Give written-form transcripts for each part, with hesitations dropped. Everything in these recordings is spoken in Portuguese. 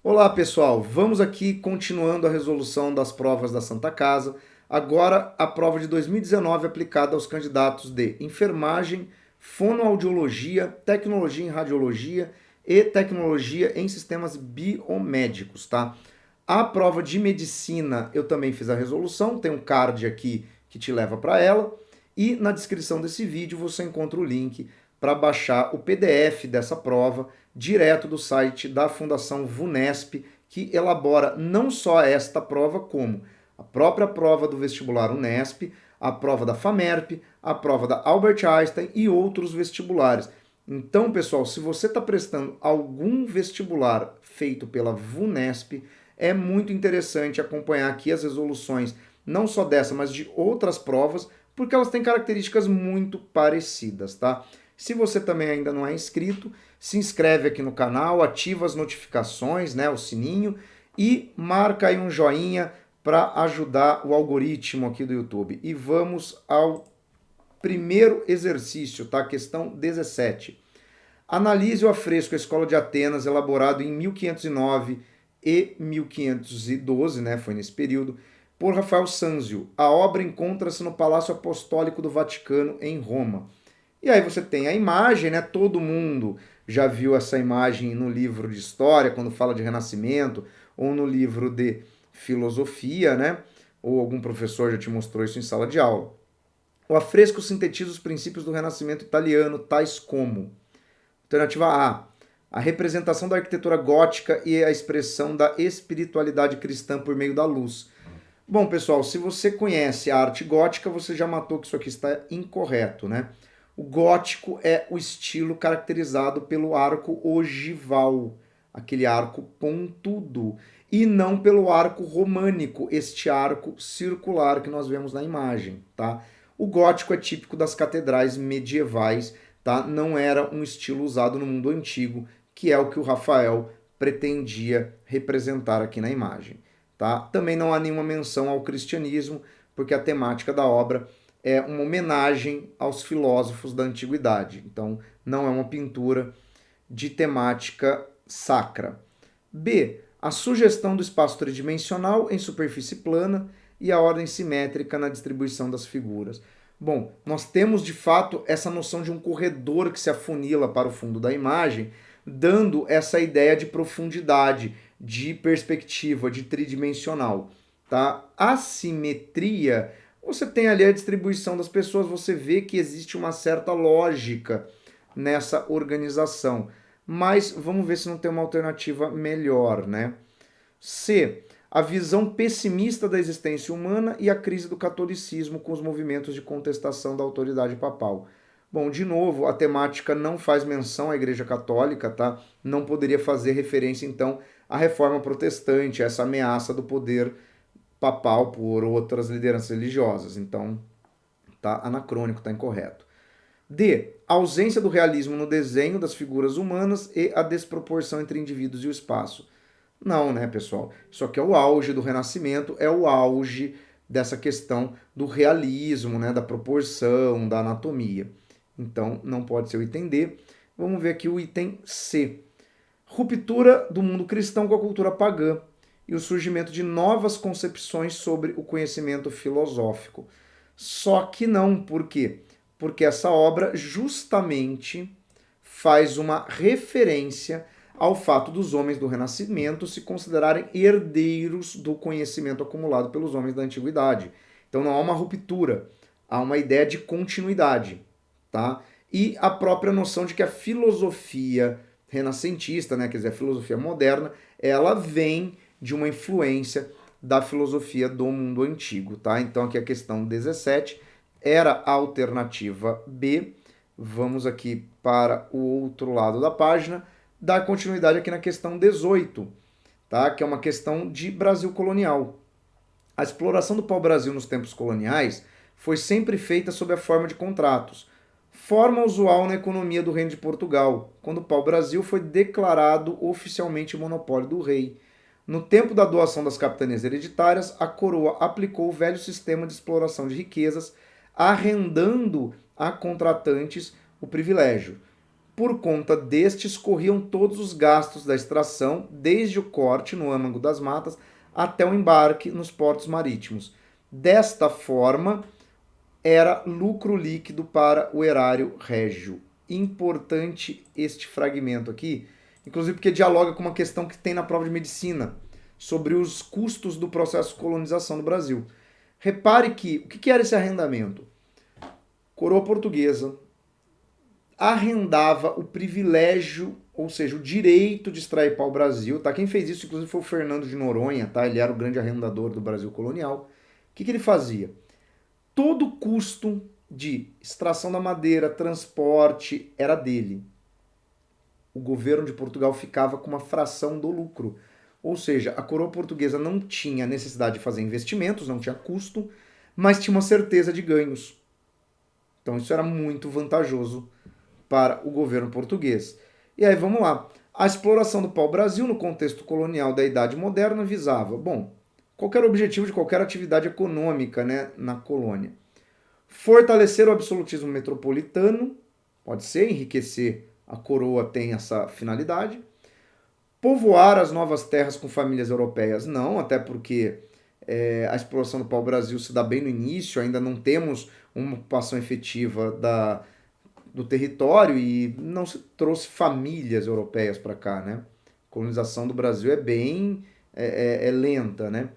Olá pessoal, vamos aqui continuando a resolução das provas da Santa Casa. Agora a prova de 2019 aplicada aos candidatos de enfermagem, fonoaudiologia, tecnologia em radiologia e tecnologia em sistemas biomédicos, tá? A prova de medicina eu também fiz a resolução, tem um card aqui que te leva para ela e na descrição desse vídeo você encontra o link para baixar o PDF dessa prova direto do site da Fundação VUNESP, que elabora não só esta prova, como a própria prova do vestibular Unesp, a prova da FAMERP, a prova da Albert Einstein e outros vestibulares. Então, pessoal, se você está prestando algum vestibular feito pela VUNESP, é muito interessante acompanhar aqui as resoluções, não só dessa, mas de outras provas, porque elas têm características muito parecidas, tá? Se você também ainda não é inscrito, se inscreve aqui no canal, ativa as notificações, né, o sininho, e marca aí um joinha para ajudar o algoritmo aqui do YouTube. E vamos ao primeiro exercício, tá? Questão 17. Analise o afresco A Escola de Atenas, elaborado em 1509 e 1512, né, foi nesse período, por Rafael Sanzio. A obra encontra-se no Palácio Apostólico do Vaticano, em Roma. E aí você tem a imagem, né? Todo mundo já viu essa imagem no livro de história, quando fala de Renascimento, ou no livro de filosofia, né? Ou algum professor já te mostrou isso em sala de aula. O afresco sintetiza os princípios do Renascimento italiano, tais como: alternativa A representação da arquitetura gótica e a expressão da espiritualidade cristã por meio da luz. Bom, pessoal, se você conhece a arte gótica, você já matou que isso aqui está incorreto, né? O gótico é o estilo caracterizado pelo arco ogival, aquele arco pontudo, e não pelo arco românico, este arco circular que nós vemos na imagem, tá? O gótico é típico das catedrais medievais, tá? Não era um estilo usado no mundo antigo, que é o que o Rafael pretendia representar aqui na imagem, tá? Também não há nenhuma menção ao cristianismo, porque a temática da obra é uma homenagem aos filósofos da antiguidade. Então, não é uma pintura de temática sacra. B. A sugestão do espaço tridimensional em superfície plana e a ordem simétrica na distribuição das figuras. Bom, nós temos de fato essa noção de um corredor que se afunila para o fundo da imagem, dando essa ideia de profundidade, de perspectiva, de tridimensional. Tá? A simetria, você tem ali a distribuição das pessoas, você vê que existe uma certa lógica nessa organização. Mas vamos ver se não tem uma alternativa melhor, né? C. A visão pessimista da existência humana e a crise do catolicismo com os movimentos de contestação da autoridade papal. Bom, de novo, a temática não faz menção à Igreja Católica, tá? Não poderia fazer referência, então, à reforma protestante, a essa ameaça do poder papal por outras lideranças religiosas. Então, tá anacrônico, tá incorreto. D. A ausência do realismo no desenho das figuras humanas e a desproporção entre indivíduos e o espaço. Não, né, pessoal? Isso aqui é o auge do Renascimento, é o auge dessa questão do realismo, né, da proporção, da anatomia. Então, não pode ser o item D. Vamos ver aqui o item C. Ruptura do mundo cristão com a cultura pagã e o surgimento de novas concepções sobre o conhecimento filosófico. Só que não, por quê? Porque essa obra justamente faz uma referência ao fato dos homens do Renascimento se considerarem herdeiros do conhecimento acumulado pelos homens da Antiguidade. Então não há uma ruptura, há uma ideia de continuidade, tá? E a própria noção de que a filosofia renascentista, né, quer dizer, a filosofia moderna, ela vem de uma influência da filosofia do mundo antigo, tá? Então aqui a questão 17 era a alternativa B. Vamos aqui para o outro lado da página, dar continuidade aqui na questão 18, tá? Que é uma questão de Brasil colonial. A exploração do pau-brasil nos tempos coloniais foi sempre feita sob a forma de contratos, forma usual na economia do Reino de Portugal, quando o pau-brasil foi declarado oficialmente monopólio do rei. No tempo da doação das capitanias hereditárias, a coroa aplicou o velho sistema de exploração de riquezas, arrendando a contratantes o privilégio. Por conta destes, corriam todos os gastos da extração, desde o corte no âmago das matas até o embarque nos portos marítimos. Desta forma, era lucro líquido para o erário régio. Importante este fragmento aqui, inclusive porque dialoga com uma questão que tem na prova de medicina, sobre os custos do processo de colonização do Brasil. Repare que, o que era esse arrendamento? Coroa portuguesa arrendava o privilégio, ou seja, o direito de extrair pau-brasil, tá? Quem fez isso, inclusive, foi o Fernando de Noronha, tá? Ele era o grande arrendador do Brasil colonial. O que ele fazia? Todo o custo de extração da madeira, transporte, era dele. O governo de Portugal ficava com uma fração do lucro. Ou seja, a coroa portuguesa não tinha necessidade de fazer investimentos, não tinha custo, mas tinha uma certeza de ganhos. Então isso era muito vantajoso para o governo português. E aí vamos lá. A exploração do pau-brasil no contexto colonial da Idade Moderna visava, bom, qualquer objetivo de qualquer atividade econômica, né, na colônia. Fortalecer o absolutismo metropolitano, pode ser, enriquecer a coroa tem essa finalidade. Povoar as novas terras com famílias europeias, não, até porque a exploração do pau-brasil se dá bem no início, ainda não temos uma ocupação efetiva do território e não se trouxe famílias europeias para cá, né? A colonização do Brasil é bem lenta, né?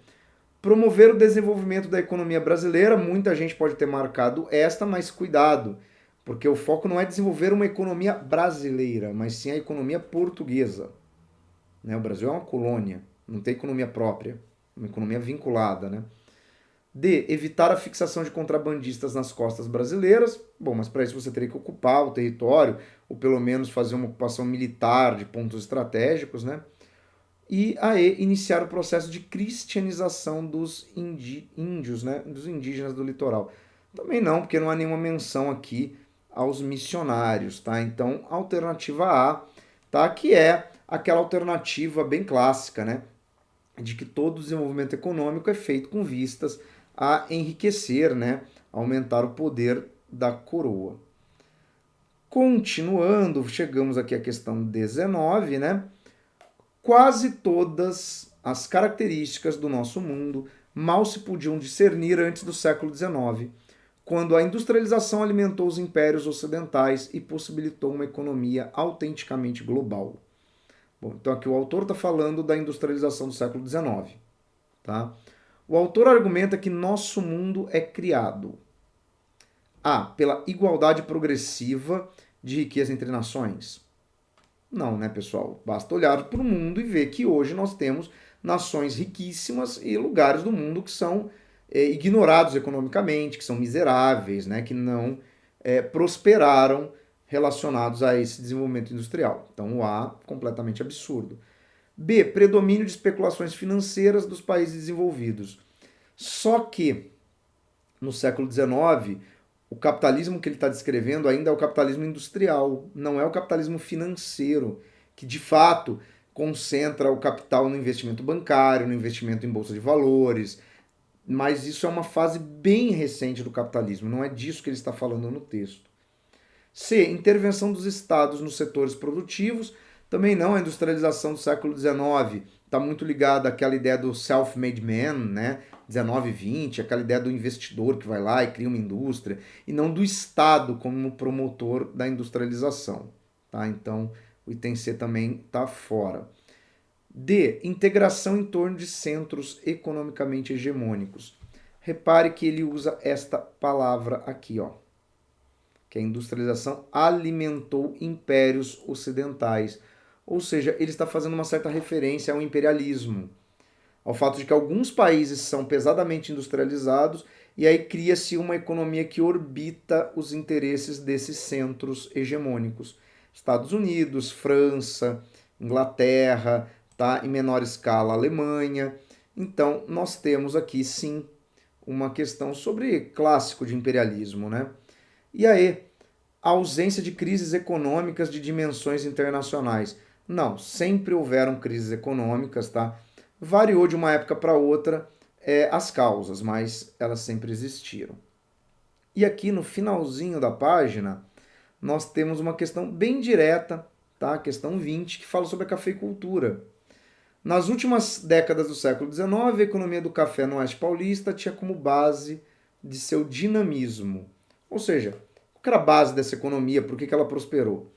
Promover o desenvolvimento da economia brasileira, muita gente pode ter marcado esta, mas cuidado, porque o foco não é desenvolver uma economia brasileira, mas sim a economia portuguesa. Né? O Brasil é uma colônia, não tem economia própria, uma economia vinculada, né? D. Evitar a fixação de contrabandistas nas costas brasileiras. Bom, mas para isso você teria que ocupar o território, ou pelo menos fazer uma ocupação militar de pontos estratégicos, né? E a E. Iniciar o processo de cristianização dos índios, né? Dos indígenas do litoral. Também não, porque não há nenhuma menção aqui aos missionários, tá? Então, alternativa A, tá? Que é aquela alternativa bem clássica, né? De que todo desenvolvimento econômico é feito com vistas a enriquecer, né? Aumentar o poder da coroa. Continuando, chegamos aqui à questão 19, né? Quase todas as características do nosso mundo mal se podiam discernir antes do século XIX, quando a industrialização alimentou os impérios ocidentais e possibilitou uma economia autenticamente global. Bom, então aqui o autor está falando da industrialização do século XIX. Tá? O autor argumenta que nosso mundo é criado A. Pela igualdade progressiva de riqueza entre nações. Não, né, pessoal? Basta olhar para o mundo e ver que hoje nós temos nações riquíssimas e lugares do mundo que são ignorados economicamente, que são miseráveis, né, que não prosperaram relacionados a esse desenvolvimento industrial. Então o A, completamente absurdo. B, predomínio de especulações financeiras dos países desenvolvidos. Só que no século XIX, o capitalismo que ele está descrevendo ainda é o capitalismo industrial, não é o capitalismo financeiro, que de fato concentra o capital no investimento bancário, no investimento em bolsa de valores, mas isso é uma fase bem recente do capitalismo, não é disso que ele está falando no texto. C. Intervenção dos estados nos setores produtivos. Também não, a industrialização do século XIX está muito ligada àquela ideia do self-made man, né? 19 e 20, aquela ideia do investidor que vai lá e cria uma indústria, e não do Estado como promotor da industrialização. Tá? Então, o item C também está fora. D. Integração em torno de centros economicamente hegemônicos. Repare que ele usa esta palavra aqui, ó, que a industrialização alimentou impérios ocidentais. Ou seja, ele está fazendo uma certa referência ao imperialismo, ao fato de que alguns países são pesadamente industrializados e aí cria-se uma economia que orbita os interesses desses centros hegemônicos. Estados Unidos, França, Inglaterra, tá? Em menor escala, Alemanha. Então, nós temos aqui, sim, uma questão sobre clássico de imperialismo, né? E aí, a ausência de crises econômicas de dimensões internacionais. Não, sempre houveram crises econômicas, tá? Variou de uma época para outra as causas, mas elas sempre existiram. E aqui no finalzinho da página, nós temos uma questão bem direta, tá? Questão 20, que fala sobre a cafeicultura. Nas últimas décadas do século XIX, a economia do café no Oeste Paulista tinha como base de seu dinamismo. Ou seja, qual era a base dessa economia? Por que ela prosperou?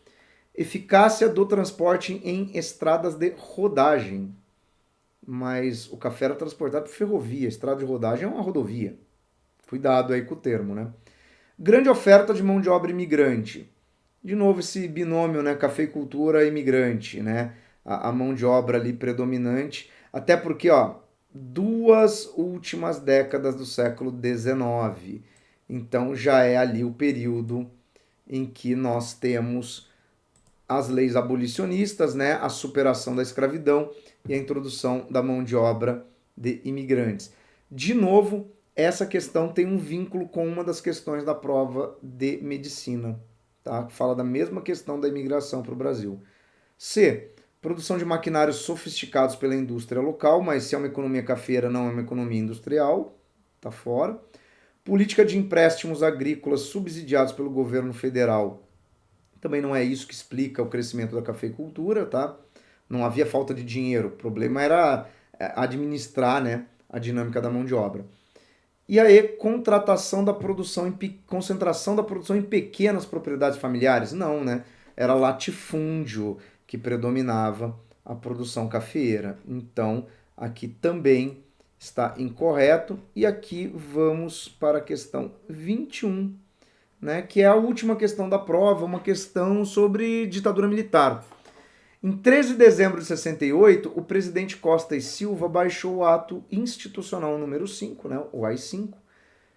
Eficácia do transporte em estradas de rodagem. Mas o café era transportado por ferrovia, estrada de rodagem é uma rodovia. Cuidado aí com o termo, né? Grande oferta de mão de obra imigrante. De novo esse binômio, né, cafeicultura imigrante, né? A mão de obra ali predominante, até porque, ó, duas últimas décadas do século XIX. Então já é ali o período em que nós temos as leis abolicionistas, né, a superação da escravidão e a introdução da mão de obra de imigrantes. De novo, essa questão tem um vínculo com uma das questões da prova de medicina, tá? Que fala da mesma questão da imigração para o Brasil. C. Produção de maquinários sofisticados pela indústria local, mas se é uma economia cafeira, não é uma economia industrial, tá fora. Política de empréstimos agrícolas subsidiados pelo governo federal. Também não é isso que explica o crescimento da cafeicultura, tá? Não havia falta de dinheiro, o problema era administrar, né, a dinâmica da mão de obra. E aí, contratação da produção, concentração da produção em pequenas propriedades familiares? Não, né? Era latifúndio que predominava a produção cafeeira. Então, aqui também está incorreto. E aqui vamos para a questão 21, né, que é a última questão da prova, uma questão sobre ditadura militar. Em 13 de dezembro de 68, o presidente Costa e Silva baixou o ato institucional número 5, né, o AI-5,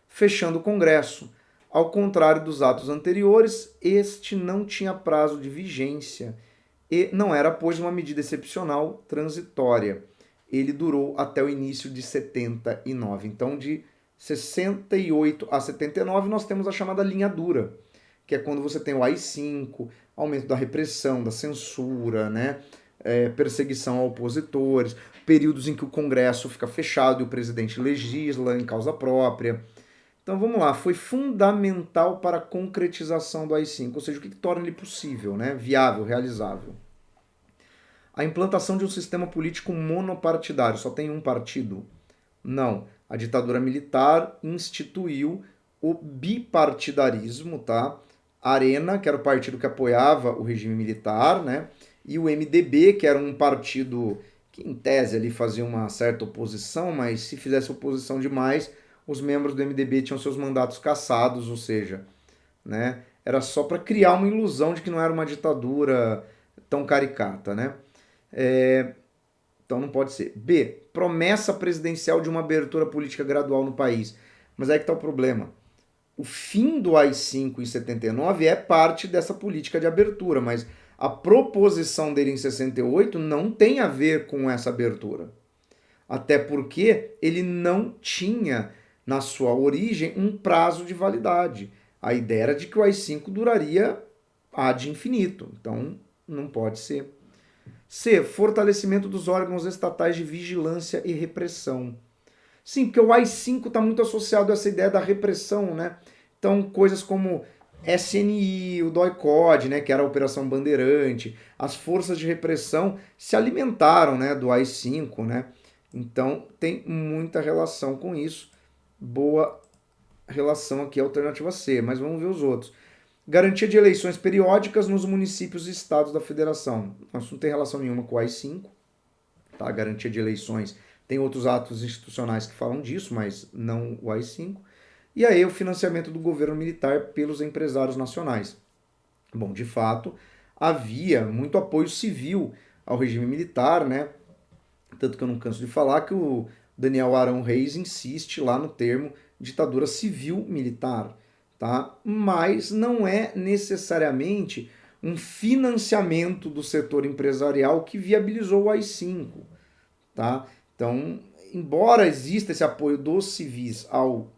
fechando o Congresso. Ao contrário dos atos anteriores, este não tinha prazo de vigência e não era, pois, uma medida excepcional transitória. Ele durou até o início de 79. Então, de 68 a 79, nós temos a chamada linha dura, que é quando você tem o AI-5, aumento da repressão, da censura, né? Perseguição a opositores, períodos em que o Congresso fica fechado e o presidente legisla em causa própria. Então vamos lá, foi fundamental para a concretização do AI-5, ou seja, o que torna ele possível, né? Viável, realizável. A implantação de um sistema político monopartidário, só tem um partido? Não. A ditadura militar instituiu o bipartidarismo, tá? A Arena, que era o partido que apoiava o regime militar, né? E o MDB, que era um partido que em tese ali fazia uma certa oposição, mas se fizesse oposição demais, os membros do MDB tinham seus mandatos cassados, ou seja, né? Era só para criar uma ilusão de que não era uma ditadura tão caricata, né? Então não pode ser. B. Promessa presidencial de uma abertura política gradual no país. Mas aí que está o problema. O fim do AI-5 em 79 é parte dessa política de abertura, mas a proposição dele em 68 não tem a ver com essa abertura. Até porque ele não tinha, na sua origem, um prazo de validade. A ideia era de que o AI-5 duraria ad infinito. Então não pode ser. C. Fortalecimento dos órgãos estatais de vigilância e repressão. Sim, porque o AI-5 está muito associado a essa ideia da repressão, né? Então, coisas como SNI, o DOI-CODE, né, que era a Operação Bandeirante, as forças de repressão se alimentaram, né, do AI-5, né? Então, tem muita relação com isso. Boa relação aqui, alternativa C, mas vamos ver os outros. Garantia de eleições periódicas nos municípios e estados da federação. Isso não tem relação nenhuma com o AI-5, tá? Garantia de eleições. Tem outros atos institucionais que falam disso, mas não o AI-5. E aí o financiamento do governo militar pelos empresários nacionais. Bom, de fato, havia muito apoio civil ao regime militar, né? Tanto que eu não canso de falar que o Daniel Arão Reis insiste lá no termo ditadura civil-militar, tá? Mas não é necessariamente um financiamento do setor empresarial que viabilizou o AI-5, tá? Então, embora exista esse apoio dos civis ao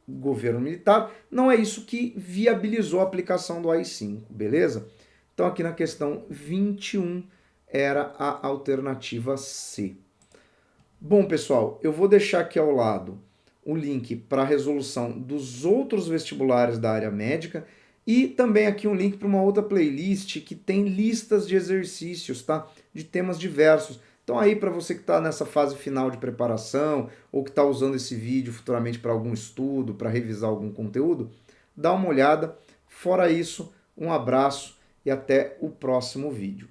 governo militar, não é isso que viabilizou a aplicação do AI-5, beleza? Então, aqui na questão 21 era a alternativa C. Bom, pessoal, eu vou deixar aqui ao lado o link para a resolução dos outros vestibulares da área médica E também aqui um link para uma outra playlist que tem listas de exercícios, tá? De temas diversos. Então aí para você que está nessa fase final de preparação ou que está usando esse vídeo futuramente para algum estudo, para revisar algum conteúdo, dá uma olhada. Fora isso, um abraço e até o próximo vídeo.